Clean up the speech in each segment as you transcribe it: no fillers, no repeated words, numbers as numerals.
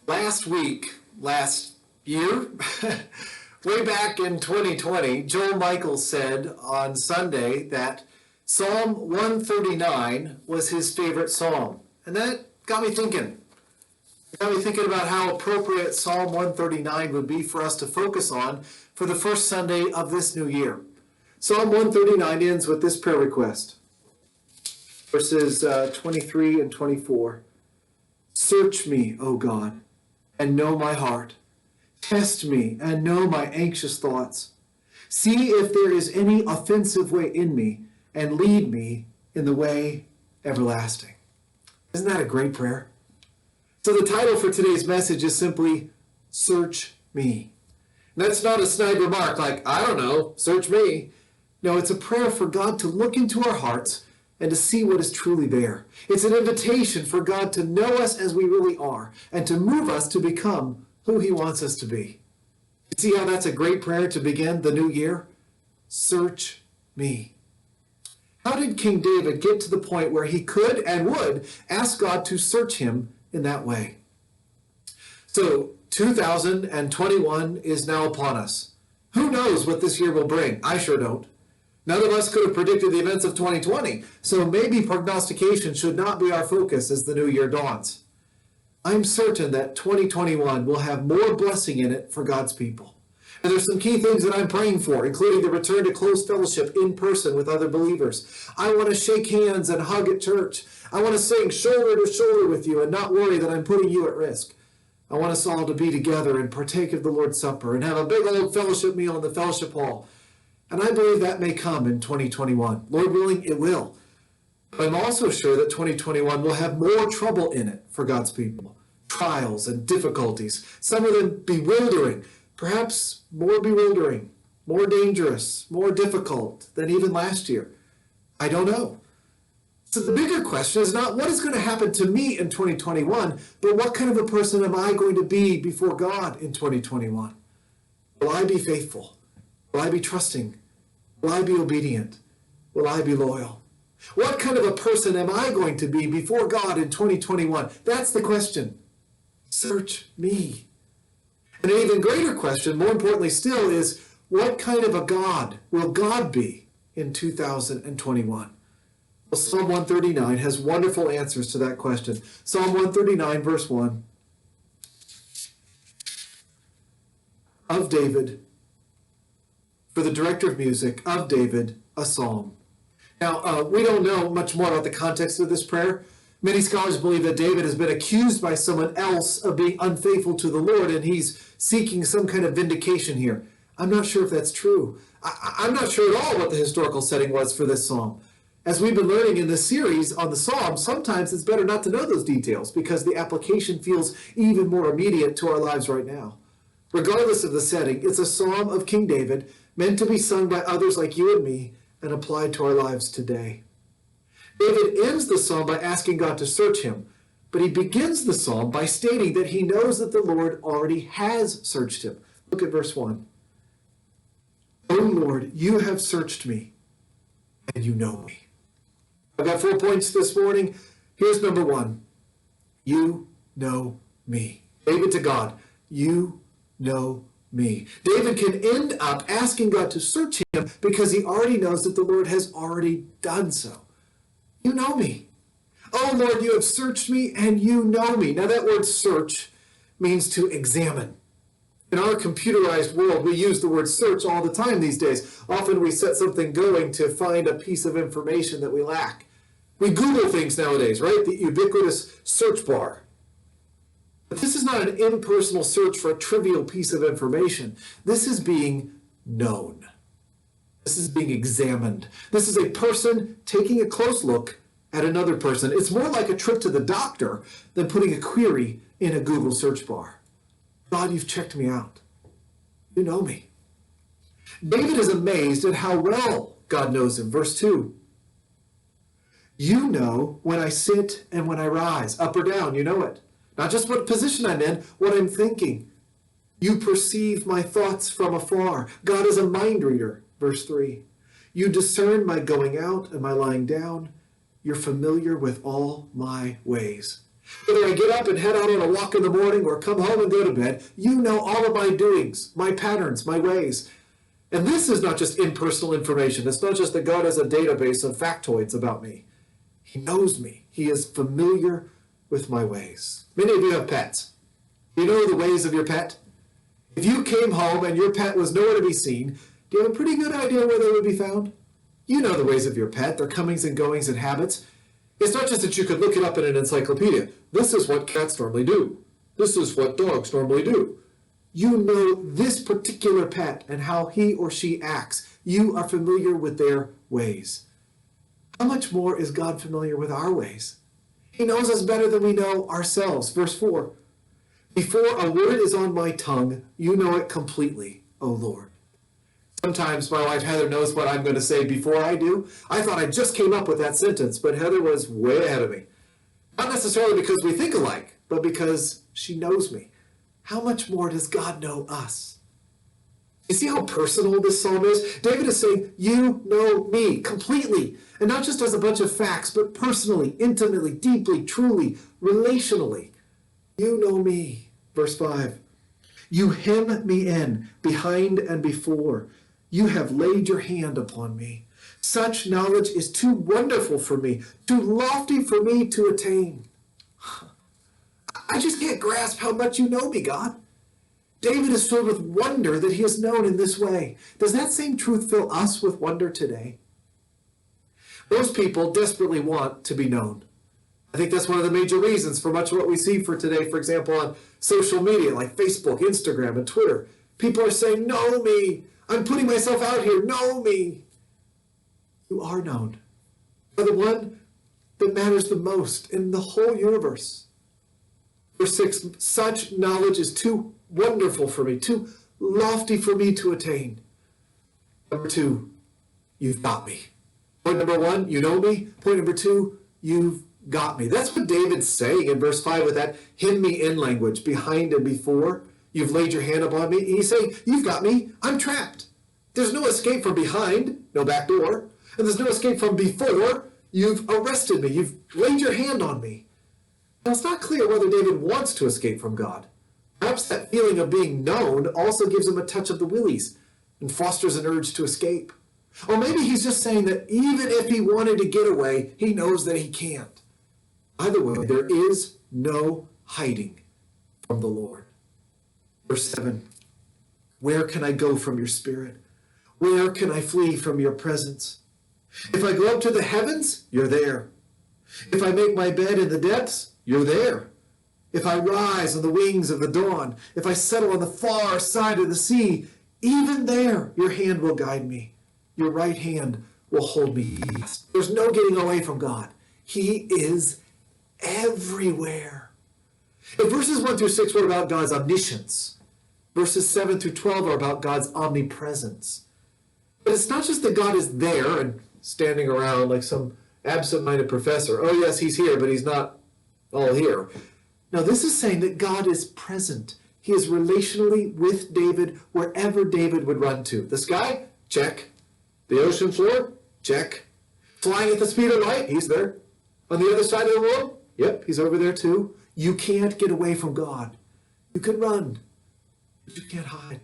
Last year, way back in 2020, Joel Michaels said on Sunday that Psalm 139 was his favorite psalm. And that got me thinking. It got me thinking about how appropriate Psalm 139 would be for us to focus on for the first Sunday of this new year. Psalm 139 ends with this prayer request. Verses 23 and 24. Search me, O God, and know my heart. Test me and know my anxious thoughts. See if there is any offensive way in me, and lead me in the way everlasting. Isn't that a great prayer? So the title for today's message is simply, Search Me. And that's not a snide remark like, I don't know, search me. No, it's a prayer for God to look into our hearts and to see what is truly there. It's an invitation for God to know us as we really are and to move us to become who he wants us to be. You see how that's a great prayer to begin the new year? Search me. How did King David get to the point where he could and would ask God to search him in that way? So 2021 is now upon us. Who knows what this year will bring? I sure don't. None of us could have predicted the events of 2020, so maybe prognostication should not be our focus as the new year dawns. I'm certain that 2021 will have more blessing in it for God's people. And there's some key things that I'm praying for, including the return to close fellowship in person with other believers. I want to shake hands and hug at church. I want to sing shoulder to shoulder with you and not worry that I'm putting you at risk. I want us all to be together and partake of the Lord's Supper and have a big old fellowship meal in the fellowship hall. And I believe that may come in 2021. Lord willing, it will. But I'm also sure that 2021 will have more trouble in it for God's people. Trials and difficulties, some of them bewildering, perhaps more bewildering, more dangerous, more difficult than even last year. I don't know. So the bigger question is not what is going to happen to me in 2021, but what kind of a person am I going to be before God in 2021? Will I be faithful? Will I be trusting? Will I be obedient? Will I be loyal? What kind of a person am I going to be before God in 2021? That's the question. Search me. And an even greater question, more importantly still, is what kind of a God will God be in 2021? Well, Psalm 139 has wonderful answers to that question. Psalm 139, verse 1. Of David, for the director of music, of David, a psalm. Now, we don't know much more about the context of this prayer. Many scholars believe that David has been accused by someone else of being unfaithful to the Lord, and he's seeking some kind of vindication here. I'm not sure if that's true. I'm not sure at all what the historical setting was for this psalm. As we've been learning in this series on the Psalms, sometimes it's better not to know those details because the application feels even more immediate to our lives right now. Regardless of the setting, it's a psalm of King David meant to be sung by others like you and me and applied to our lives today. David ends the psalm by asking God to search him, but he begins the psalm by stating that he knows that the Lord already has searched him. Look at verse 1. O Lord, you have searched me, and you know me. I've got 4 points this morning. Here's number 1. You know me. David to God, you know me. David can end up asking God to search him because he already knows that the Lord has already done so. You know me. Oh Lord, you have searched me and you know me. Now that word search means to examine. In our computerized world, we use the word search all the time these days. Often we set something going to find a piece of information that we lack. We Google things nowadays, right? The ubiquitous search bar. But this is not an impersonal search for a trivial piece of information. This is being known. This is being examined. This is a person taking a close look at another person. It's more like a trip to the doctor than putting a query in a Google search bar. God, you've checked me out. You know me. David is amazed at how well God knows him. Verse 2. You know when I sit and when I rise, up or down, you know it. Not just what position I'm in, what I'm thinking. You perceive my thoughts from afar. God is a mind reader. Verse 3. You discern my going out and my lying down. You're familiar with all my ways. Whether I get up and head out on a walk in the morning or come home and go to bed, you know all of my doings, my patterns, my ways. And this is not just impersonal information. It's not just that God has a database of factoids about me. He knows me. He is familiar with my ways. Many of you have pets. You know the ways of your pet? If you came home and your pet was nowhere to be seen, do you have a pretty good idea where they would be found? You know the ways of your pet, their comings and goings and habits. It's not just that you could look it up in an encyclopedia. This is what cats normally do. This is what dogs normally do. You know this particular pet and how he or she acts. You are familiar with their ways. How much more is God familiar with our ways? He knows us better than we know ourselves. Verse 4, before a word is on my tongue, you know it completely, O Lord. Sometimes my wife Heather knows what I'm going to say before I do. I thought I just came up with that sentence, but Heather was way ahead of me. Not necessarily because we think alike, but because she knows me. How much more does God know us? You see how personal this psalm is? David is saying, you know me completely. And not just as a bunch of facts, but personally, intimately, deeply, truly, relationally. You know me. Verse 5. You hem me in, behind and before. You have laid your hand upon me. Such knowledge is too wonderful for me, too lofty for me to attain. I just can't grasp how much you know me, God. David is filled with wonder that he is known in this way. Does that same truth fill us with wonder today? Most people desperately want to be known. I think that's one of the major reasons for much of what we see for today, for example, on social media like Facebook, Instagram, and Twitter. People are saying, know me. I'm putting myself out here. Know me. You are known. You are the one that matters the most in the whole universe. Verse 6, such knowledge is too wonderful for me, too lofty for me to attain. Number 2, you've got me. Point number 1, you know me. Point number 2, you've got me. That's what David's saying in verse 5 with that hem me in language, behind and before. You've laid your hand upon me. And he's saying, you've got me. I'm trapped. There's no escape from behind, no back door. And there's no escape from before. You've arrested me. You've laid your hand on me. Now, it's not clear whether David wants to escape from God. Perhaps that feeling of being known also gives him a touch of the willies and fosters an urge to escape. Or maybe he's just saying that even if he wanted to get away, he knows that he can't. Either way, there is no hiding from the Lord. Verse 7, where can I go from your spirit? Where can I flee from your presence? If I go up to the heavens, you're there. If I make my bed in the depths, you're there. If I rise on the wings of the dawn, if I settle on the far side of the sea, even there your hand will guide me. Your right hand will hold me fast. There's no getting away from God. He is everywhere. If verses 1 through 6 were about God's omniscience, verses 7 through 12 are about God's omnipresence. But it's not just that God is there and standing around like some absent-minded professor. Oh yes, he's here, but he's not all here. No, this is saying that God is present. He is relationally with David wherever David would run to. The sky? Check. The ocean floor? Check. Flying at the speed of light? He's there. On the other side of the world? Yep, he's over there too. You can't get away from God. You can run, but you can't hide.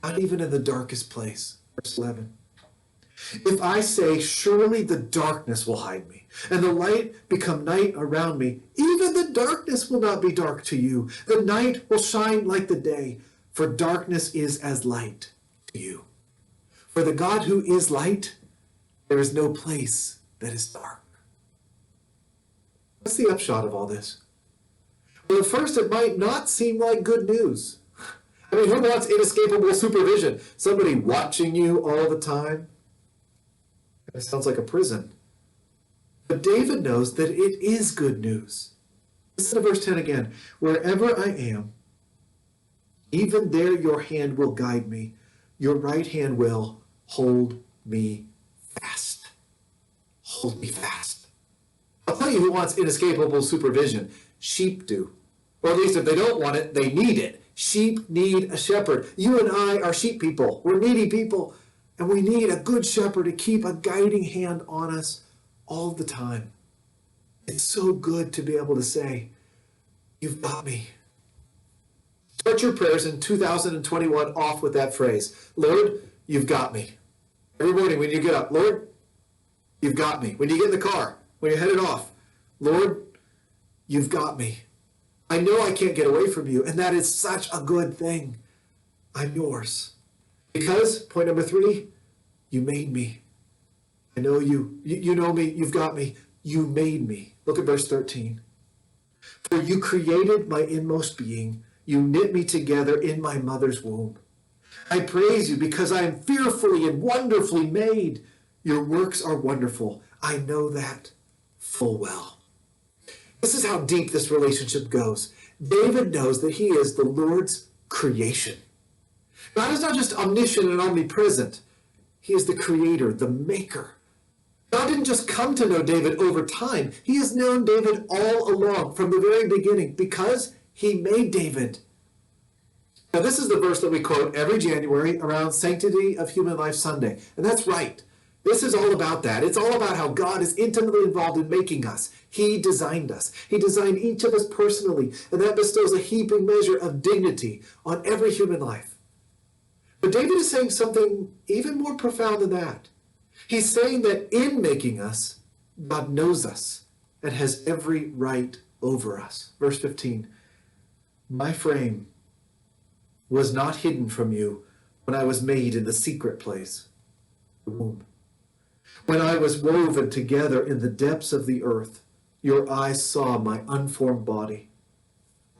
Not even in the darkest place. Verse 11. If I say, surely the darkness will hide me, and the light become night around me, even the darkness will not be dark to you. The night will shine like the day, for darkness is as light to you. For the God who is light, there is no place that is dark. What's the upshot of all this? Well, at first it might not seem like good news. I mean, who wants inescapable supervision? Somebody watching you all the time? It sounds like a prison. But David knows that it is good news. Listen to verse 10 again. Wherever I am, even there your hand will guide me. Your right hand will hold me fast. Hold me fast. I'll tell you who wants inescapable supervision. Sheep do. Or at least if they don't want it, they need it. Sheep need a shepherd. You and I are sheep people. We're needy people. And we need a good shepherd to keep a guiding hand on us all the time. It's so good to be able to say, you've got me. Start your prayers in 2021 off with that phrase. Lord, you've got me. Every morning when you get up, Lord, you've got me. When you get in the car, when you're headed off, Lord, you've got me. I know I can't get away from you, and that is such a good thing. I'm yours. Because, point number 3, you made me. I know you. You know me. You've got me. You made me. Look at verse 13. For you created my inmost being. You knit me together in my mother's womb. I praise you because I am fearfully and wonderfully made. Your works are wonderful. I know that full well. This is how deep this relationship goes. David knows that he is the Lord's creation. God is not just omniscient and omnipresent. He is the creator, the maker. God didn't just come to know David over time. He has known David all along from the very beginning because he made David. Now, this is the verse that we quote every January around Sanctity of Human Life Sunday. And that's right. This is all about that. It's all about how God is intimately involved in making us. He designed us. He designed each of us personally, and that bestows a heaping measure of dignity on every human life. But David is saying something even more profound than that. He's saying that in making us, God knows us and has every right over us. Verse 15, my frame was not hidden from you when I was made in the secret place, the womb. When I was woven together in the depths of the earth, your eyes saw my unformed body.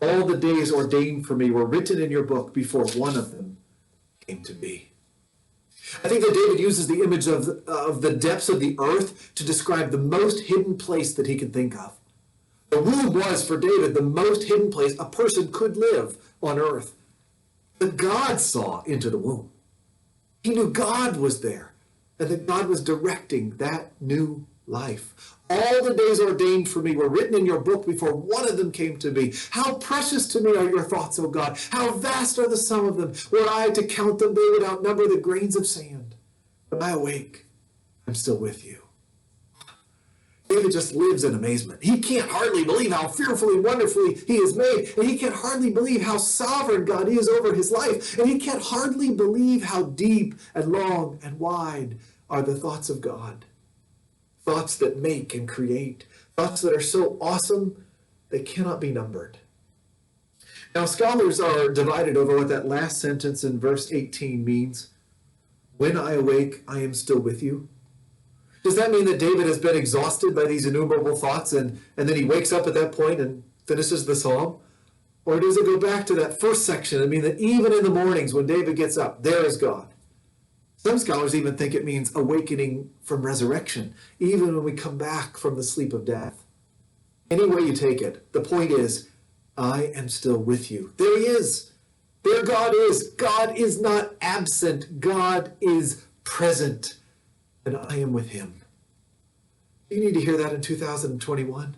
All the days ordained for me were written in your book before one of them came to be. I think that David uses the image of the depths of the earth to describe the most hidden place that he can think of. The womb was, for David, the most hidden place a person could live on earth. But God saw into the womb. He knew God was there, and that God was directing that new life. All the days ordained for me were written in your book before one of them came to be. How precious to me are your thoughts, O God. How vast are the sum of them. Were I to count them, they would outnumber the grains of sand. When I awake, I'm still with you. David just lives in amazement. He can't hardly believe how fearfully and wonderfully he is made. And he can't hardly believe how sovereign God is over his life. And he can't hardly believe how deep and long and wide are the thoughts of God. Thoughts that make and create. Thoughts that are so awesome, they cannot be numbered. Now, scholars are divided over what that last sentence in verse 18 means. When I awake, I am still with you. Does that mean that David has been exhausted by these innumerable thoughts and then he wakes up at that point and finishes the psalm? Or does it go back to that first section and mean that even in the mornings when David gets up, there is God? Some scholars even think it means awakening from resurrection, even when we come back from the sleep of death. Any way you take it, the point is, I am still with you. There he is. There God is. God is not absent. God is present. And I am with him. You need to hear that in 2021.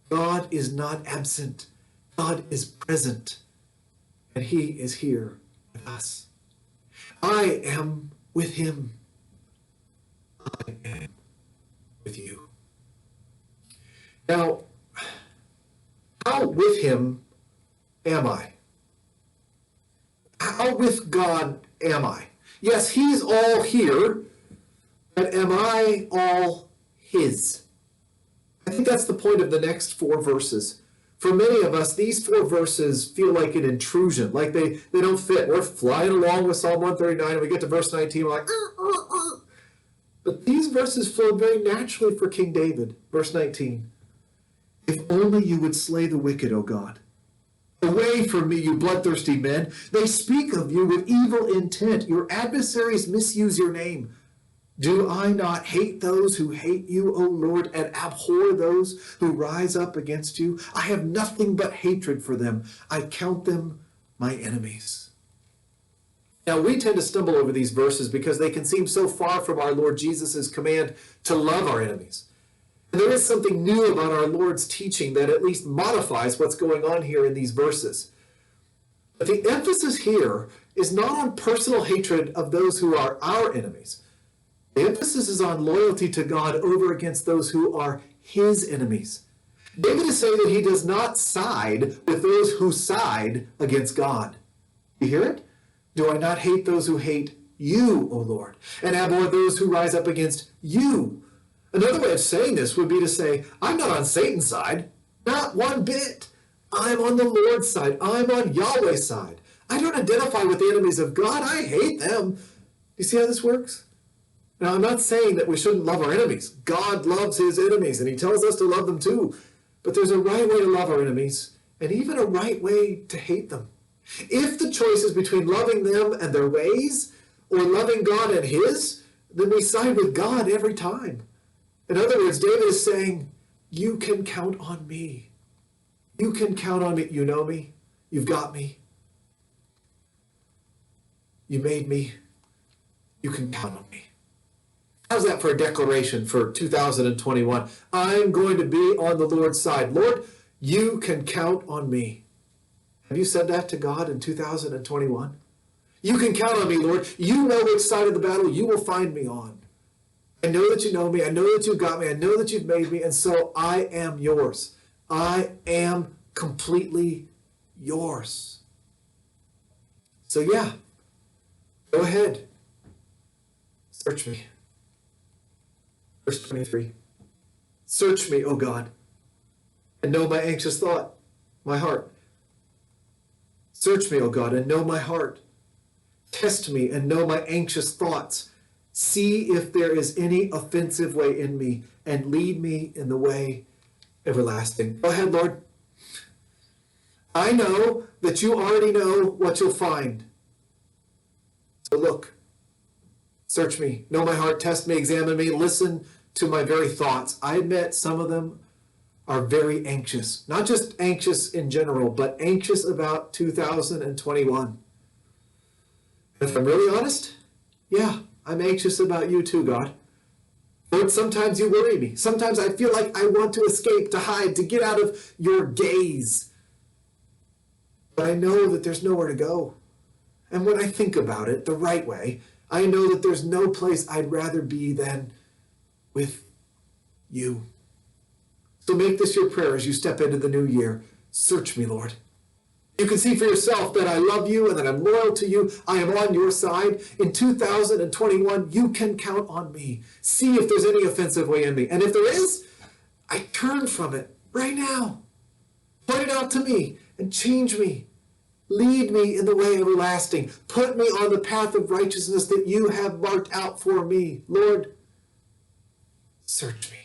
God is not absent. God is present. And he is here with us. I am with him. I am with you. Now, how with him am I? How with God am I? Yes, he's all here, but am I all his? I think that's the point of the next 4 verses. For many of us, these 4 verses feel like an intrusion, like they don't fit. We're flying along with Psalm 139, and we get to verse 19, we're like, But these verses flow very naturally for King David. Verse 19, if only you would slay the wicked, O God. Away from me, you bloodthirsty men. They speak of you with evil intent. Your adversaries misuse your name. Do I not hate those who hate you, O Lord, and abhor those who rise up against you? I have nothing but hatred for them. I count them my enemies. Now, we tend to stumble over these verses because they can seem so far from our Lord Jesus' command to love our enemies. And there is something new about our Lord's teaching that at least modifies what's going on here in these verses. But the emphasis here is not on personal hatred of those who are our enemies. The emphasis is on loyalty to God over against those who are his enemies. David is saying that he does not side with those who side against God. You hear it? Do I not hate those who hate you, O Lord, and abhor those who rise up against you? Another way of saying this would be to say, I'm not on Satan's side, not one bit. I'm on the Lord's side. I'm on Yahweh's side. I don't identify with the enemies of God. I hate them. Do you see how this works? Now, I'm not saying that we shouldn't love our enemies. God loves his enemies, and he tells us to love them too. But there's a right way to love our enemies, and even a right way to hate them. If the choice is between loving them and their ways, or loving God and his, then we side with God every time. In other words, David is saying, you can count on me. You can count on me. You know me. You've got me. You made me. You can count on me. How's that for a declaration for 2021? I'm going to be on the Lord's side. Lord, you can count on me. Have you said that to God in 2021? You can count on me, Lord. You know which side of the battle you will find me on. I know that you know me. I know that you've got me. I know that you've made me. And so I am yours. I am completely yours. So yeah, go ahead. Search me. Verse 23. Search me, O God, and know my anxious thought, my heart. Search me, O God, and know my heart. Test me and know my anxious thoughts. See if there is any offensive way in me, and lead me in the way everlasting. Go ahead, Lord. I know that you already know what you'll find. So look, search me, know my heart, test me, examine me, listen to my very thoughts. I admit some of them are very anxious. Not just anxious in general, but anxious about 2021. If I'm really honest, yeah, I'm anxious about you too, God. Lord, sometimes you worry me. Sometimes I feel like I want to escape, to hide, to get out of your gaze. But I know that there's nowhere to go. And when I think about it the right way, I know that there's no place I'd rather be than with you. So make this your prayer as you step into the new year. Search me, Lord. You can see for yourself that I love you and that I'm loyal to you. I am on your side. In 2021, you can count on me. See if there's any offensive way in me. And if there is, I turn from it right now. Point it out to me and change me. Lead me in the way everlasting. Put me on the path of righteousness that you have marked out for me. Lord, search me.